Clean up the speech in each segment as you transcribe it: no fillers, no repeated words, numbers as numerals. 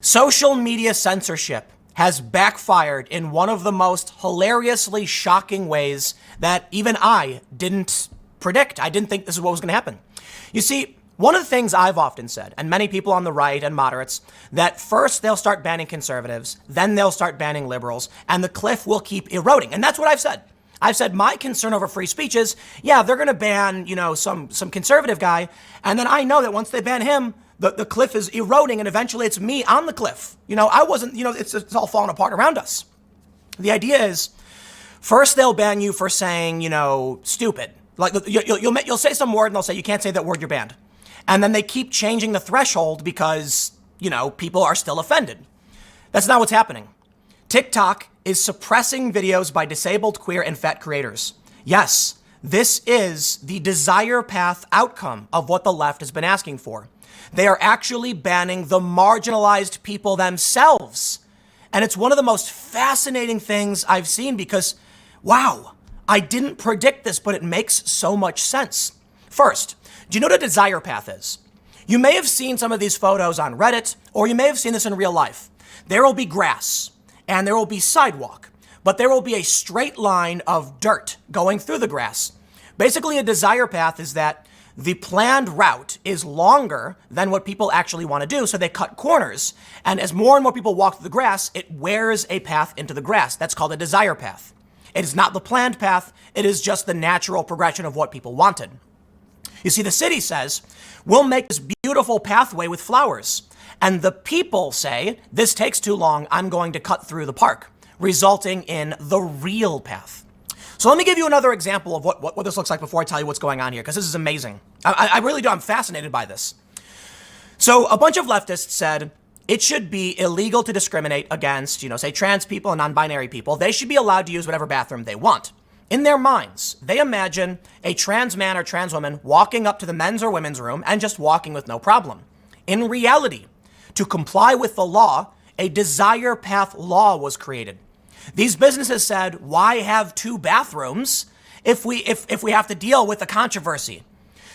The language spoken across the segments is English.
Social media censorship has backfired in one of the most hilariously shocking ways that even I didn't predict. I didn't think this is what was going to happen. You see, one of the things I've often said, and many people on the right and moderates, that first they'll start banning conservatives, then they'll start banning liberals, and the cliff will keep eroding. And that's what I've said. I've said my concern over free speech is, yeah, they're going to ban, some conservative guy, and then I know that once they ban him, the cliff is eroding, and eventually it's me on the cliff. I wasn't, it's all falling apart around us. The idea is, first they'll ban you for saying, stupid. Like you'll say some word and they'll say, you can't say that word, you're banned. And then they keep changing the threshold because, people are still offended. That's not what's happening. TikTok is suppressing videos by disabled, queer, and fat creators. Yes, this is the desire path outcome of what the left has been asking for. They are actually banning the marginalized people themselves. And it's one of the most fascinating things I've seen because, wow, I didn't predict this, but it makes so much sense. First, do you know what a desire path is? You may have seen some of these photos on Reddit, or you may have seen this in real life. There will be grass, and there will be sidewalk, but there will be a straight line of dirt going through the grass. Basically, a desire path is that the planned route is longer than what people actually want to do, so they cut corners. And as more and more people walk through the grass, it wears a path into the grass. That's called a desire path. It is not the planned path. It is just the natural progression of what people wanted. You see, the city says, we'll make this beautiful pathway with flowers. And the people say, this takes too long, I'm going to cut through the park, resulting in the real path. So let me give you another example of what this looks like before I tell you what's going on here, because this is amazing. I really do. I'm fascinated by this. So a bunch of leftists said it should be illegal to discriminate against, say trans people and non-binary people. They should be allowed to use whatever bathroom they want. In their minds, they imagine a trans man or trans woman walking up to the men's or women's room and just walking with no problem. In reality, to comply with the law, a desire path law was created. These businesses said, why have two bathrooms if we have to deal with the controversy?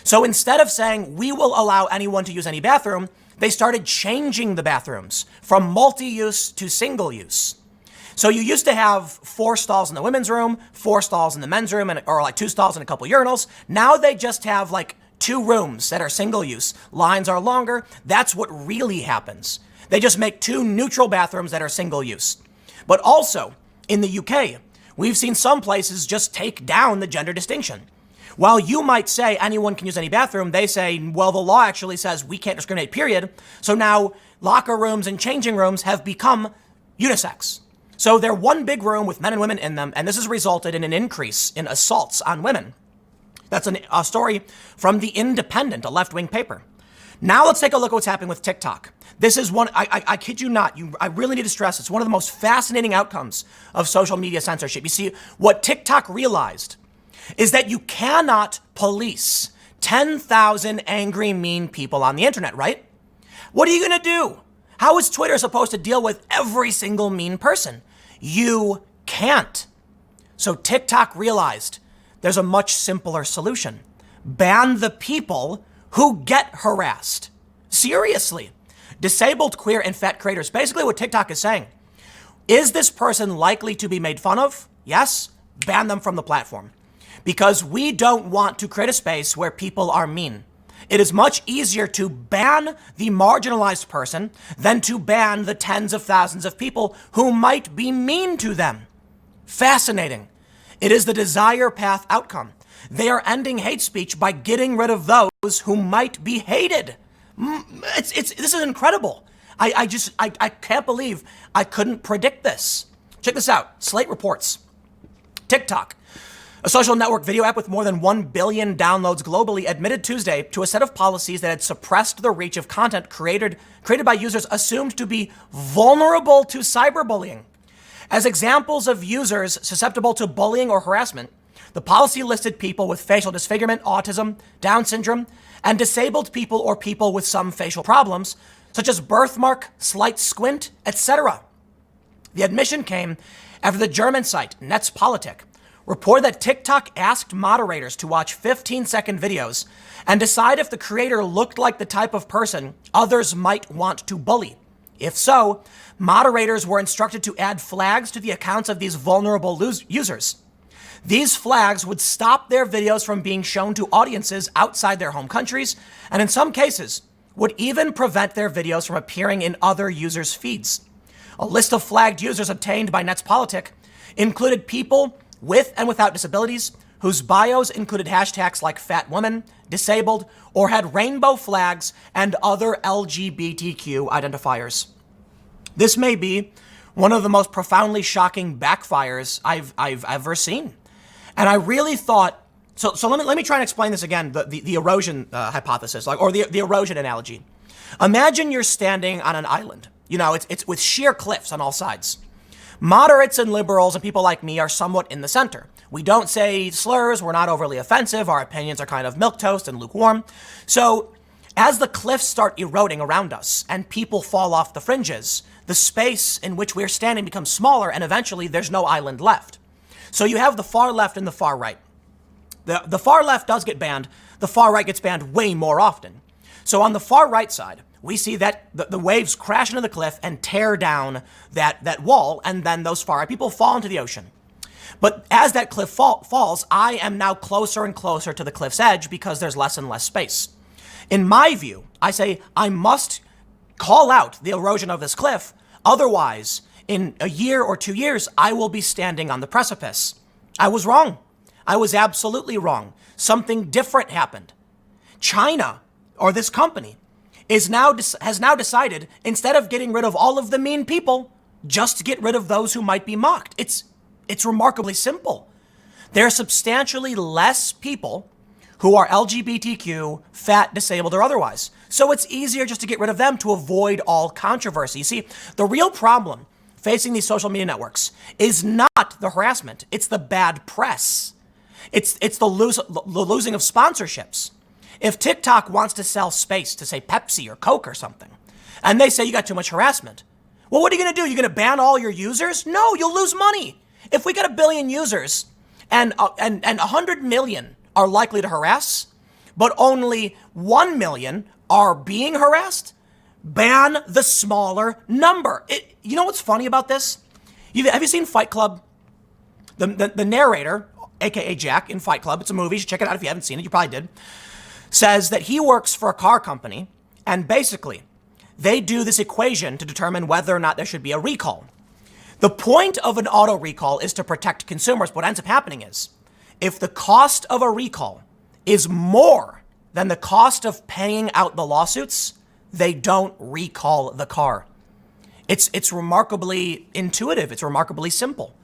So instead of saying we will allow anyone to use any bathroom, they started changing the bathrooms from multi-use to single use. So you used to have 4 stalls in the women's room, 4 stalls in the men's room, or like 2 stalls and a couple urinals. Now they just have like 2 rooms that are single use. Lines are longer. That's what really happens. They just make 2 neutral bathrooms that are single use. But also in the UK, we've seen some places just take down the gender distinction. While you might say anyone can use any bathroom, they say, well, the law actually says we can't discriminate, period. So now locker rooms and changing rooms have become unisex. So they're one big room with men and women in them, and this has resulted in an increase in assaults on women. That's a story from The Independent, a left-wing paper. Now let's take a look at what's happening with TikTok. This is one, I kid you not, I really need to stress, it's one of the most fascinating outcomes of social media censorship. You see, what TikTok realized is that you cannot police 10,000 angry, mean people on the internet, right? What are you going to do? How is Twitter supposed to deal with every single mean person? You can't. So TikTok realized there's a much simpler solution. Ban the people who get harassed. Seriously. Disabled, queer, and fat creators. Basically what TikTok is saying, is this person likely to be made fun of? Yes. Ban them from the platform. Because we don't want to create a space where people are mean. It is much easier to ban the marginalized person than to ban the tens of thousands of people who might be mean to them. Fascinating. It is the desire path outcome. They are ending hate speech by getting rid of those who might be hated. This is incredible. I can't believe I couldn't predict this. Check this out. Slate reports. TikTok, a social network video app with more than 1 billion downloads globally, admitted Tuesday to a set of policies that had suppressed the reach of content created by users assumed to be vulnerable to cyberbullying. As examples of users susceptible to bullying or harassment, the policy listed people with facial disfigurement, autism, Down syndrome, and disabled people or people with some facial problems, such as birthmark, slight squint, etc. The admission came after the German site Netzpolitik reported that TikTok asked moderators to watch 15-second videos and decide if the creator looked like the type of person others might want to bully. If so, moderators were instructed to add flags to the accounts of these vulnerable users. These flags would stop their videos from being shown to audiences outside their home countries, and in some cases, would even prevent their videos from appearing in other users' feeds. A list of flagged users obtained by Netspolitik included people with and without disabilities, whose bios included hashtags like fat woman, disabled, or had rainbow flags and other LGBTQ identifiers. This may be one of the most profoundly shocking backfires I've ever seen. And I really thought, so let me try and explain this again, the erosion hypothesis, or the erosion analogy. Imagine you're standing on an island. You know, it's with sheer cliffs on all sides. Moderates and liberals and people like me are somewhat in the center. We don't say slurs, we're not overly offensive, our opinions are kind of milquetoast and lukewarm. So as the cliffs start eroding around us and people fall off the fringes, the space in which we're standing becomes smaller and eventually there's no island left. So you have the far left and the far right. The far left does get banned, the far right gets banned way more often. So on the far right side, we see that the waves crash into the cliff and tear down that wall, and then those far right people fall into the ocean. But as that cliff falls, I am now closer and closer to the cliff's edge because there's less and less space. In my view, I say I must call out the erosion of this cliff. Otherwise, in a year or 2 years, I will be standing on the precipice. I was wrong. I was absolutely wrong. Something different happened. China, or this company, has now decided, instead of getting rid of all of the mean people, just to get rid of those who might be mocked. It's remarkably simple. There are substantially less people who are LGBTQ, fat, disabled, or otherwise. So it's easier just to get rid of them to avoid all controversy. You see, the real problem facing these social media networks is not the harassment. It's the bad press. It's the losing of sponsorships. If TikTok wants to sell space to, say, Pepsi or Coke or something, and they say you got too much harassment, well, what are you going to do? You're going to ban all your users? No, you'll lose money. If we got 1 billion users and 100 million are likely to harass, but only 1 million are being harassed, ban the smaller number. You know what's funny about this? Have you seen Fight Club? The narrator, aka Jack in Fight Club, it's a movie, you should check it out if you haven't seen it, you probably did, says that he works for a car company, and basically they do this equation to determine whether or not there should be a recall. The point of an auto recall is to protect consumers. What ends up happening is, if the cost of a recall is more than the cost of paying out the lawsuits, they don't recall the car. It's remarkably intuitive. It's remarkably simple.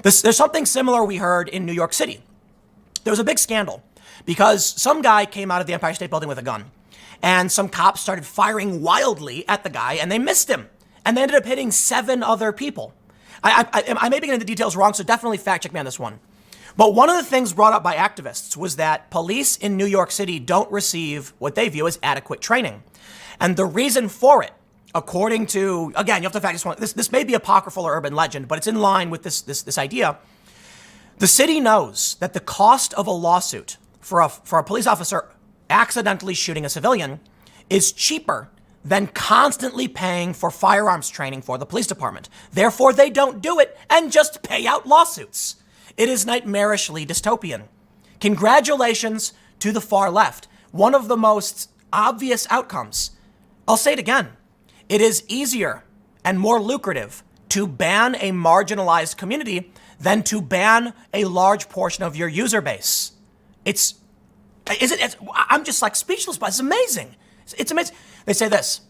There's something similar we heard in New York City. There was a big scandal because some guy came out of the Empire State Building with a gun, and some cops started firing wildly at the guy, and they missed him, and they ended up hitting 7 other people. I may be getting the details wrong, so definitely fact check me on this one. But one of the things brought up by activists was that police in New York City don't receive what they view as adequate training. And the reason for it, according to, again, you have to fact this may be apocryphal or urban legend, but it's in line with this idea. The city knows that the cost of a lawsuit for a police officer accidentally shooting a civilian is cheaper than constantly paying for firearms training for the police department. Therefore, they don't do it and just pay out lawsuits. It is nightmarishly dystopian. Congratulations to the far left. One of the most obvious outcomes. I'll say it again. It is easier and more lucrative to ban a marginalized community than to ban a large portion of your user base. I'm just like speechless, but it's amazing. It's amazing. They say this: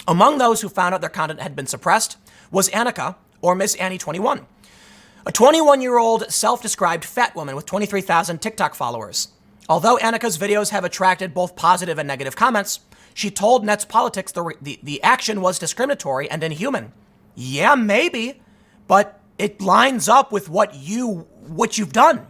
among those who found out their content had been suppressed was Annika, or Miss Annie 21, a 21-year-old self-described fat woman with 23,000 TikTok followers. Although Annika's videos have attracted both positive and negative comments, she told Netspolitik the action was discriminatory and inhuman. Yeah, maybe, but it lines up with what you've done.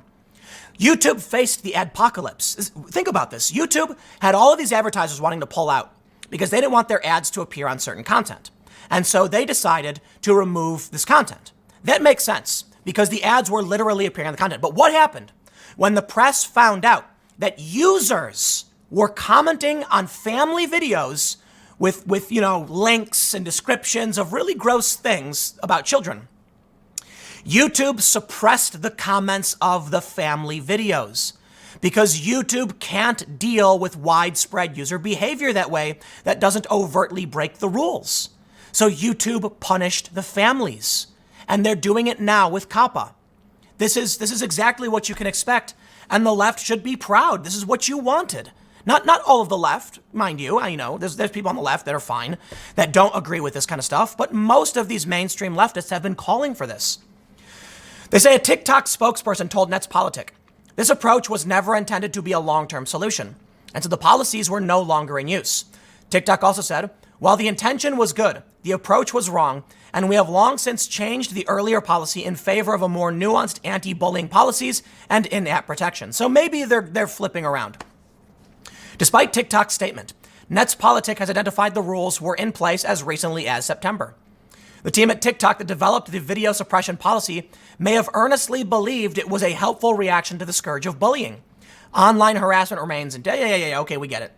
YouTube faced the adpocalypse. Think about this. YouTube had all of these advertisers wanting to pull out because they didn't want their ads to appear on certain content. And so they decided to remove this content. That makes sense because the ads were literally appearing on the content. But what happened when the press found out that users were commenting on family videos with links and descriptions of really gross things about children. YouTube suppressed the comments of the family videos because YouTube can't deal with widespread user behavior that way that doesn't overtly break the rules. So YouTube punished the families, and they're doing it now with Kappa. This is exactly what you can expect, and the left should be proud. This is what you wanted. Not all of the left, mind you. I know there's people on the left that are fine, that don't agree with this kind of stuff, but most of these mainstream leftists have been calling for this. They say a TikTok spokesperson told Netspolitik, this approach was never intended to be a long-term solution, and so the policies were no longer in use. TikTok also said, while the intention was good, the approach was wrong, and we have long since changed the earlier policy in favor of a more nuanced anti-bullying policies and in-app protection. So maybe they're flipping around. Despite TikTok's statement, Netspolitik has identified the rules were in place as recently as September. The team at TikTok that developed the video suppression policy may have earnestly believed it was a helpful reaction to the scourge of bullying. Online harassment remains, okay, we get it.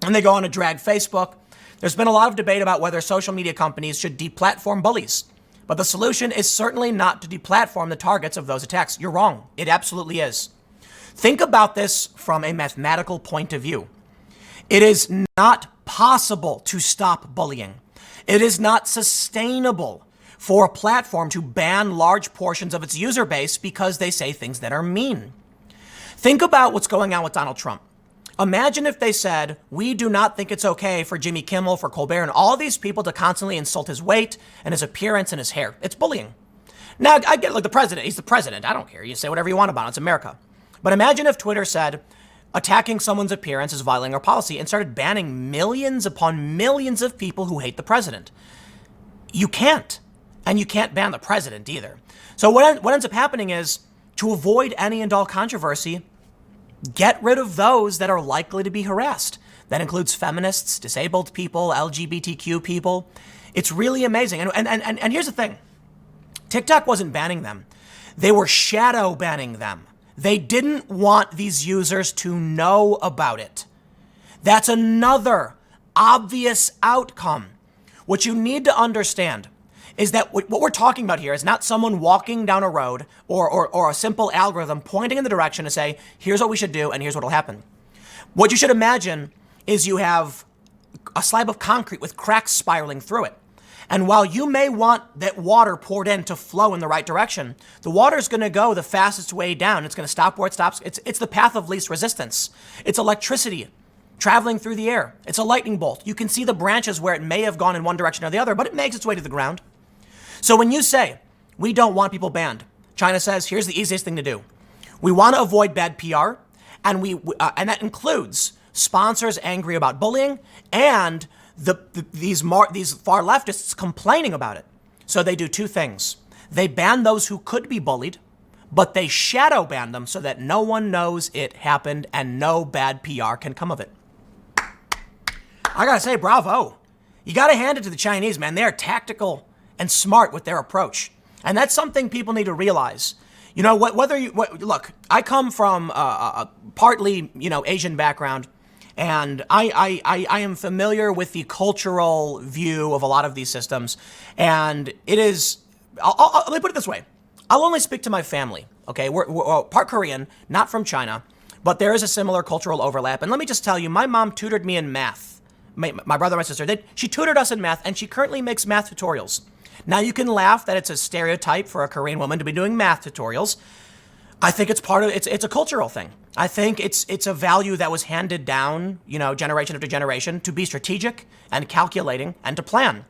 And they go on to drag Facebook. There's been a lot of debate about whether social media companies should deplatform bullies. But the solution is certainly not to deplatform the targets of those attacks. You're wrong. It absolutely is. Think about this from a mathematical point of view. It is not possible to stop bullying. It is not sustainable for a platform to ban large portions of its user base because they say things that are mean. Think about what's going on with Donald Trump. Imagine if they said, we do not think it's okay for Jimmy Kimmel, for Colbert, and all these people to constantly insult his weight and his appearance and his hair. It's bullying. Now, I get like the president. He's the president. I don't care. You say whatever you want about it. It's America. But imagine if Twitter said, attacking someone's appearance is violating our policy and started banning millions upon millions of people who hate the president. You can't. And you can't ban the president either. So what ends up happening is, to avoid any and all controversy, get rid of those that are likely to be harassed. That includes feminists, disabled people, LGBTQ people. It's really amazing. And here's the thing. TikTok wasn't banning them. They were shadow banning them. They didn't want these users to know about it. That's another obvious outcome. What you need to understand is that what we're talking about here is not someone walking down a road or a simple algorithm pointing in the direction to say, here's what we should do and here's what will happen. What you should imagine is you have a slab of concrete with cracks spiraling through it. And while you may want that water poured in to flow in the right direction, the water is going to go the fastest way down. It's going to stop where it stops. It's the path of least resistance. It's electricity traveling through the air. It's a lightning bolt. You can see the branches where it may have gone in one direction or the other, but it makes its way to the ground. So when you say, we don't want people banned, China says, here's the easiest thing to do. We want to avoid bad PR, and that includes sponsors angry about bullying and these far leftists complaining about it. So they do two things. They ban those who could be bullied, but they shadow ban them so that no one knows it happened and no bad PR can come of it. I gotta say, bravo. You gotta hand it to the Chinese, man. They are tactical and smart with their approach. And that's something people need to realize. You know, look, I come from a partly, Asian background. And I am familiar with the cultural view of a lot of these systems. And it is, let me put it this way. I'll only speak to my family, okay? We're part Korean, not from China, but there is a similar cultural overlap. And let me just tell you, my mom tutored me in math. My brother and my sister, she tutored us in math, and she currently makes math tutorials. Now, you can laugh that it's a stereotype for a Korean woman to be doing math tutorials. I think it's part of it's a cultural thing. I think it's a value that was handed down, generation after generation, to be strategic and calculating and to plan.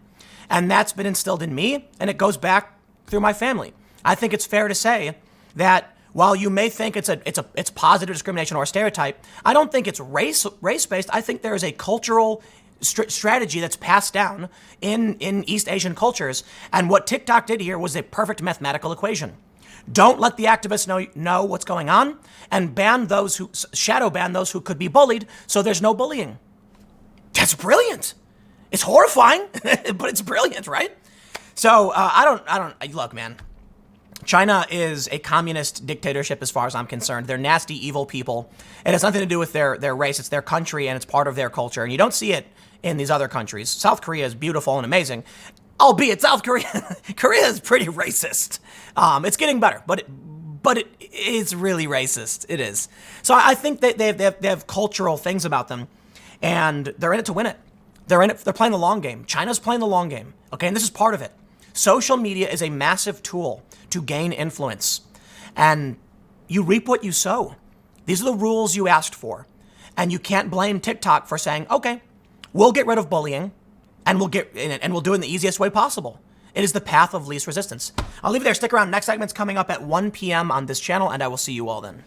And that's been instilled in me, and it goes back through my family. I think it's fair to say that while you may think it's positive discrimination or a stereotype, I don't think it's race-based. I think there is a cultural strategy that's passed down in East Asian cultures. And what TikTok did here was a perfect mathematical equation. Don't let the activists know what's going on, and shadow ban those who could be bullied, so there's no bullying. That's brilliant. It's horrifying, but it's brilliant, right? So look, man. China is a communist dictatorship as far as I'm concerned. They're nasty, evil people. It has nothing to do with their race. It's their country, and it's part of their culture. And you don't see it in these other countries. South Korea is beautiful and amazing, albeit South Korea, Korea is pretty racist. It's getting better, but it is really racist. It is. So I think that they have cultural things about them, and they're in it to win it. They're playing the long game. China's playing the long game. Okay, and this is part of it. Social media is a massive tool to gain influence, and you reap what you sow. These are the rules you asked for, and you can't blame TikTok for saying, "Okay, we'll get rid of bullying, and we'll do it in the easiest way possible." It is the path of least resistance. I'll leave it there. Stick around. Next segment's coming up at 1 p.m. on this channel, and I will see you all then.